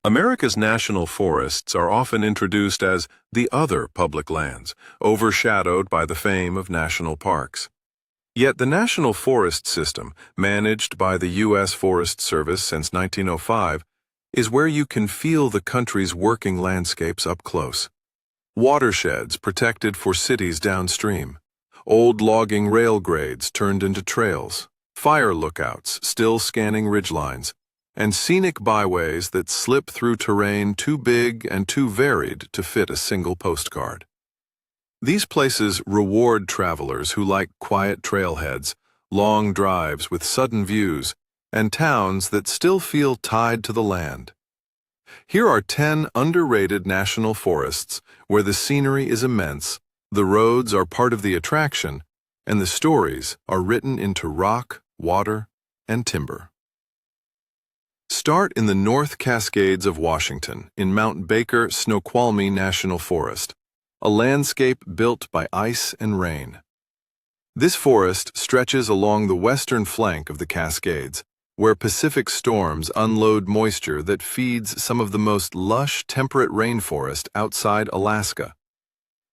America's national forests are often introduced as the other public lands, overshadowed by the fame of national parks. Yet the National Forest System, managed by the U.S. Forest Service since 1905, is where you can feel the country's working landscapes up close. Watersheds protected for cities downstream, old logging rail grades turned into trails, fire lookouts still scanning ridgelines, and scenic byways that slip through terrain too big and too varied to fit a single postcard. These places reward travelers who like quiet trailheads, long drives with sudden views, and towns that still feel tied to the land. Here are 10 underrated national forests where the scenery is immense, the roads are part of the attraction, and the stories are written into rock, water, and timber. Start in the North Cascades of Washington, in Mount Baker Snoqualmie National Forest, a landscape built by ice and rain. This forest stretches along the western flank of the Cascades, where Pacific storms unload moisture that feeds some of the most lush temperate rainforest outside Alaska.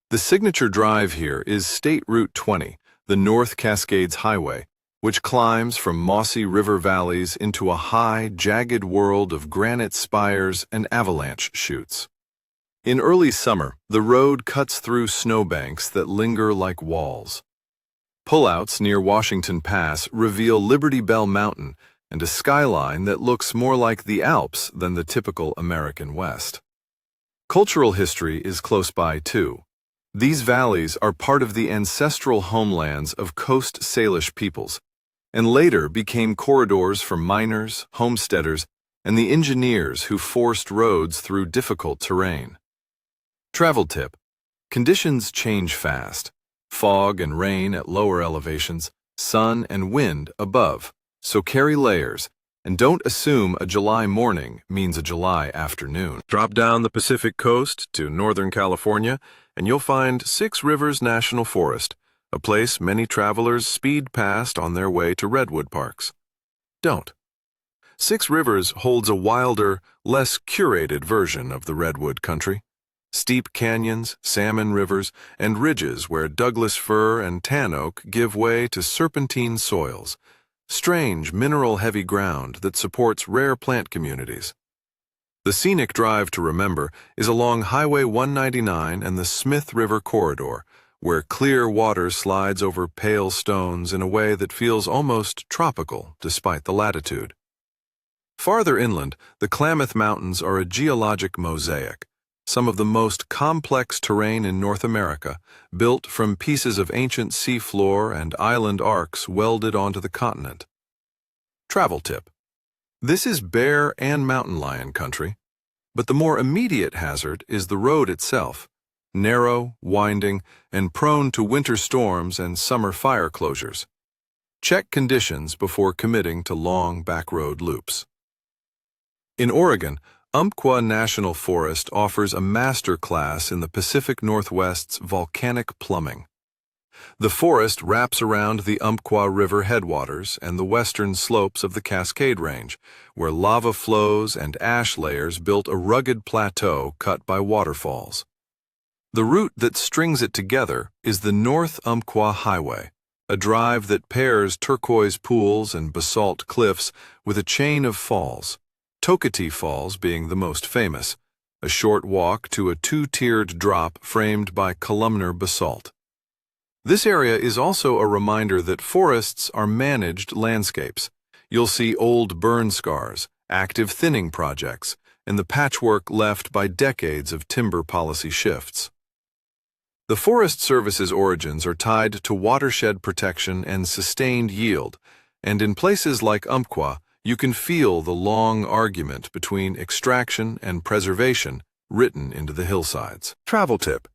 The signature drive here is State Route 20, the North Cascades Highway, which climbs from mossy river valleys into a high, jagged world of granite spires and avalanche chutes. In early summer, the road cuts through snowbanks that linger like walls. Pullouts near Washington Pass reveal Liberty Bell Mountain and a skyline that looks more like the Alps than the typical American West. Cultural history is close by, too. These valleys are part of the ancestral homelands of Coast Salish peoples, and later became corridors for miners, homesteaders, and the engineers who forced roads through difficult terrain. Travel tip: conditions change fast. Fog and rain at lower elevations, sun and wind above, so carry layers, and don't assume a July morning means a July afternoon. Drop down the Pacific coast to Northern California, and you'll find Six Rivers National Forest, a place many travelers speed past on their way to redwood parks. Don't. Six Rivers holds a wilder, less curated version of the redwood country. Steep canyons, salmon rivers, and ridges where Douglas fir and tan oak give way to serpentine soils, strange mineral-heavy ground that supports rare plant communities. The scenic drive to remember is along Highway 199 and the Smith River Corridor, where clear water slides over pale stones in a way that feels almost tropical despite the latitude. Farther inland, the Klamath Mountains are a geologic mosaic, some of the most complex terrain in North America, built from pieces of ancient seafloor and island arcs welded onto the continent. Travel tip: this is bear and mountain lion country, but the more immediate hazard is the road itself, narrow, winding, and prone to winter storms and summer fire closures. Check conditions before committing to long backroad loops. In Oregon, Umpqua National Forest offers a master class in the Pacific Northwest's volcanic plumbing. The forest wraps around the Umpqua River headwaters and the western slopes of the Cascade Range, where lava flows and ash layers built a rugged plateau cut by waterfalls. The route that strings it together is the North Umpqua Highway, a drive that pairs turquoise pools and basalt cliffs with a chain of falls, Tokati Falls being the most famous, a short walk to a two-tiered drop framed by columnar basalt. This area is also a reminder that forests are managed landscapes. You'll see old burn scars, active thinning projects, and the patchwork left by decades of timber policy shifts. The Forest Service's origins are tied to watershed protection and sustained yield, and in places like Umpqua, you can feel the long argument between extraction and preservation written into the hillsides. Travel tip: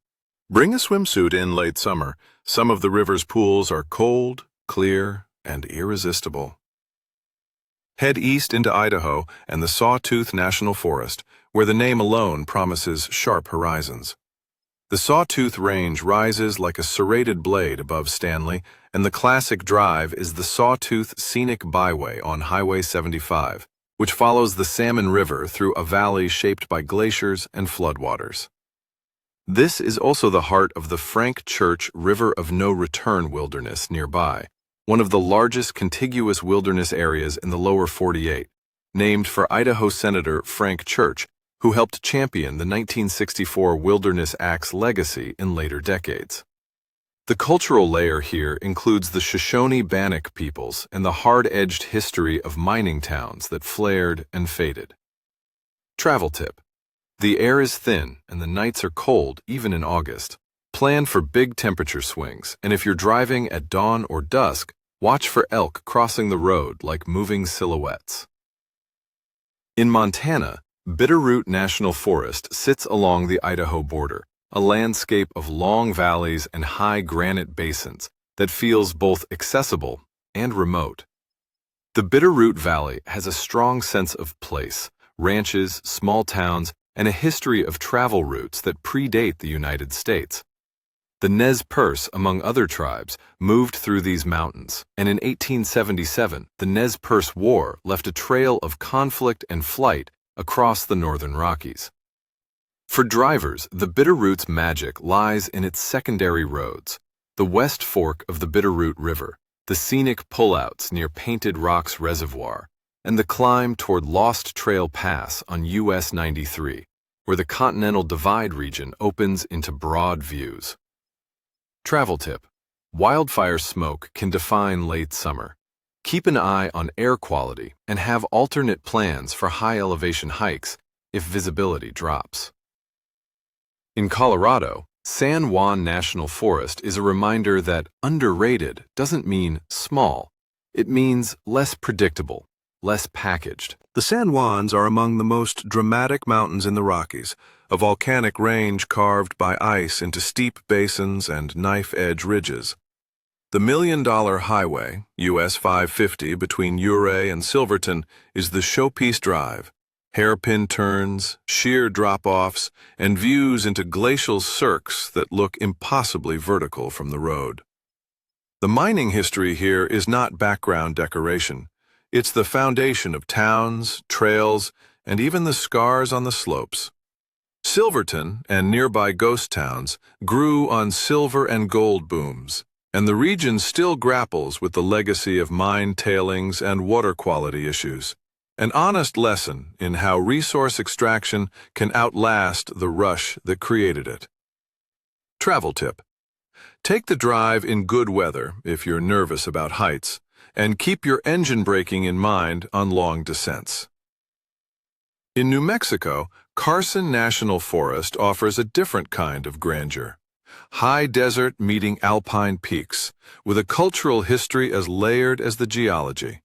bring a swimsuit in late summer. Some of the river's pools are cold, clear, and irresistible. Head east into Idaho and the Sawtooth National Forest, where the name alone promises sharp horizons. The Sawtooth Range rises like a serrated blade above Stanley, and the classic drive is the Sawtooth Scenic Byway on Highway 75, which follows the Salmon River through a valley shaped by glaciers and floodwaters. This is also the heart of the Frank Church River of No Return wilderness nearby, one of the largest contiguous wilderness areas in the lower 48, named for Idaho Senator Frank Church, who helped champion the 1964 Wilderness Act's legacy in later decades. The cultural layer here includes the Shoshone-Bannock peoples and the hard-edged history of mining towns that flared and faded. Travel tip. The air is thin and the nights are cold even in August. Plan for big temperature swings, and if you're driving at dawn or dusk, watch for elk crossing the road like moving silhouettes. In Montana, Bitterroot National Forest sits along the Idaho border, a landscape of long valleys and high granite basins that feels both accessible and remote. The Bitterroot Valley has a strong sense of place, ranches, small towns, and a history of travel routes that predate the United States. The Nez Perce, among other tribes, moved through these mountains, and in 1877, the Nez Perce War left a trail of conflict and flight across the northern Rockies. For drivers, the Bitterroot's magic lies in its secondary roads, the West Fork of the Bitterroot River, the scenic pullouts near Painted Rocks Reservoir, and the climb toward Lost Trail Pass on US 93, where the Continental Divide region opens into broad views. Travel tip. Wildfire smoke can define late summer. Keep an eye on air quality and have alternate plans for high-elevation hikes if visibility drops. In Colorado, San Juan National Forest is a reminder that underrated doesn't mean small. It means less predictable, less packaged. The San Juans are among the most dramatic mountains in the Rockies, a volcanic range carved by ice into steep basins and knife-edge ridges. The Million-Dollar Highway, US 550 between Ouray and Silverton, is the showpiece drive. Hairpin turns, sheer drop-offs, and views into glacial cirques that look impossibly vertical from the road. The mining history here is not background decoration. It's the foundation of towns, trails, and even the scars on the slopes. Silverton and nearby ghost towns grew on silver and gold booms, and the region still grapples with the legacy of mine tailings and water quality issues. An honest lesson in how resource extraction can outlast the rush that created it. Travel tip. Take the drive in good weather if you're nervous about heights, and keep your engine braking in mind on long descents. In New Mexico, Carson National Forest offers a different kind of grandeur. High desert meeting alpine peaks, with a cultural history as layered as the geology.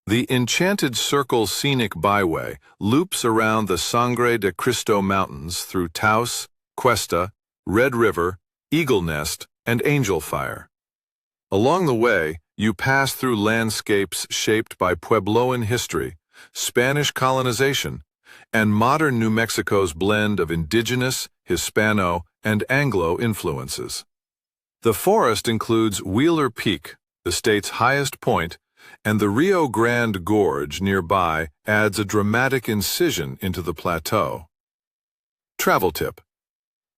The Enchanted Circle Scenic Byway loops around the Sangre de Cristo Mountains through Taos, Cuesta, Red River, Eagle Nest, and Angel Fire. Along the way, you pass through landscapes shaped by Puebloan history, Spanish colonization, and modern New Mexico's blend of indigenous, Hispano, and Anglo influences. The forest includes Wheeler Peak, the state's highest point, and the Rio Grande Gorge nearby adds a dramatic incision into the plateau. Travel tip.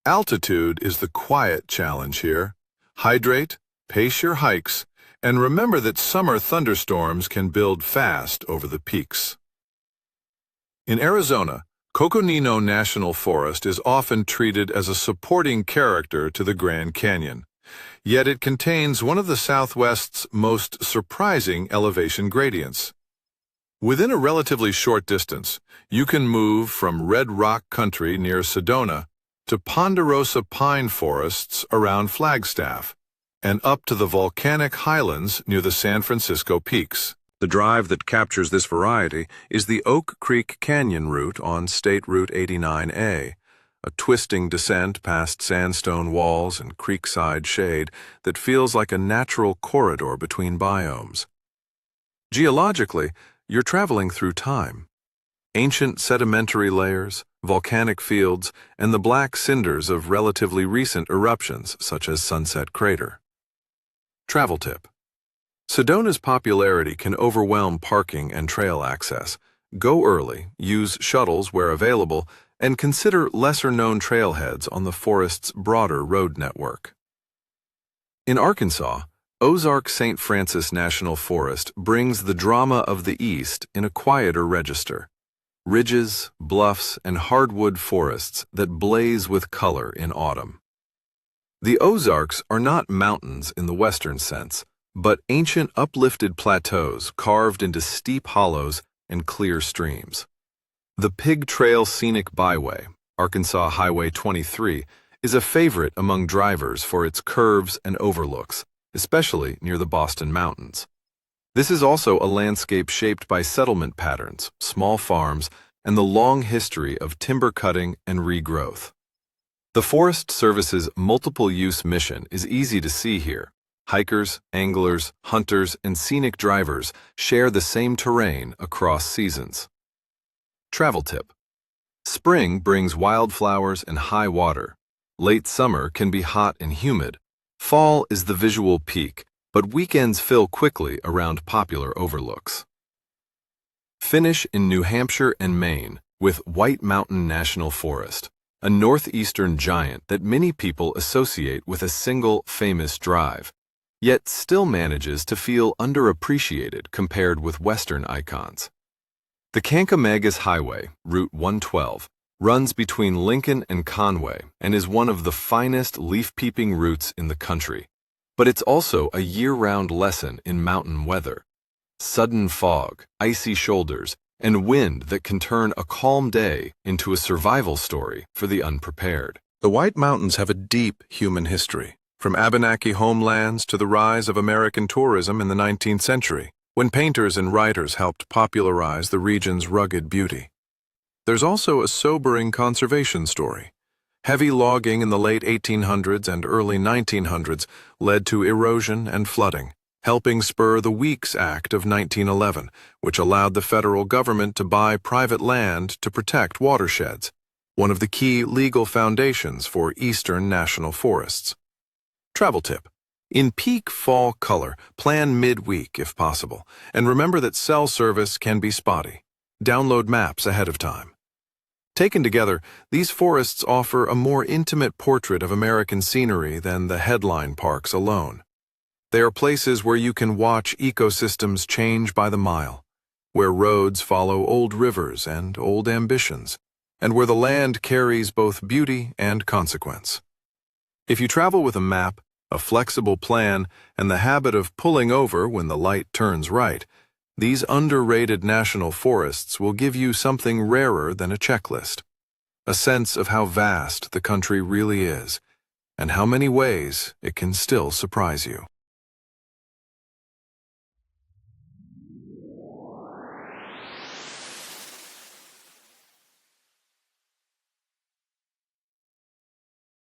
Altitude is the quiet challenge here. Hydrate, pace your hikes, and remember that summer thunderstorms can build fast over the peaks. In Arizona, Coconino National Forest is often treated as a supporting character to the Grand Canyon, yet it contains one of the Southwest's most surprising elevation gradients. Within a relatively short distance, you can move from red rock country near Sedona to ponderosa pine forests around Flagstaff, and up to the volcanic highlands near the San Francisco Peaks. The drive that captures this variety is the Oak Creek Canyon route on State Route 89A, a twisting descent past sandstone walls and creekside shade that feels like a natural corridor between biomes. Geologically, you're traveling through time. Ancient sedimentary layers, volcanic fields, and the black cinders of relatively recent eruptions, such as Sunset Crater. Travel tip. Sedona's popularity can overwhelm parking and trail access, Go early, use shuttles where available, and consider lesser-known trailheads on the forest's broader road network. In Arkansas, Ozark St. Francis National Forest brings the drama of the East in a quieter register. Ridges, bluffs, and hardwood forests that blaze with color in autumn. The Ozarks are not mountains in the Western sense, but ancient uplifted plateaus carved into steep hollows and clear streams. The Pig Trail Scenic Byway, Arkansas Highway 23, is a favorite among drivers for its curves and overlooks, especially near the Boston Mountains. This is also a landscape shaped by settlement patterns, small farms, and the long history of timber cutting and regrowth. The Forest Service's multiple-use mission is easy to see here. Hikers, anglers, hunters, and scenic drivers share the same terrain across seasons. Travel tip: spring brings wildflowers and high water. Late summer can be hot and humid. Fall is the visual peak, but weekends fill quickly around popular overlooks. Finish in New Hampshire and Maine with White Mountain National Forest, a northeastern giant that many people associate with a single famous drive, yet still manages to feel underappreciated compared with Western icons. The Kancamagus Highway, Route 112, runs between Lincoln and Conway and is one of the finest leaf-peeping routes in the country. But it's also a year-round lesson in mountain weather. Sudden fog, icy shoulders, and wind that can turn a calm day into a survival story for the unprepared. The White Mountains have a deep human history, from Abenaki homelands to the rise of American tourism in the 19th century, when painters and writers helped popularize the region's rugged beauty. There's also a sobering conservation story. Heavy logging in the late 1800s and early 1900s led to erosion and flooding, helping spur the Weeks Act of 1911, which allowed the federal government to buy private land to protect watersheds, one of the key legal foundations for eastern national forests. Travel tip: in peak fall color, plan midweek if possible, and remember that cell service can be spotty. Download maps ahead of time. Taken together, these forests offer a more intimate portrait of American scenery than the headline parks alone. They are places where you can watch ecosystems change by the mile, where roads follow old rivers and old ambitions, and where the land carries both beauty and consequence. If you travel with a map, a flexible plan, and the habit of pulling over when the light turns right, these underrated national forests will give you something rarer than a checklist, a sense of how vast the country really is, and how many ways it can still surprise you.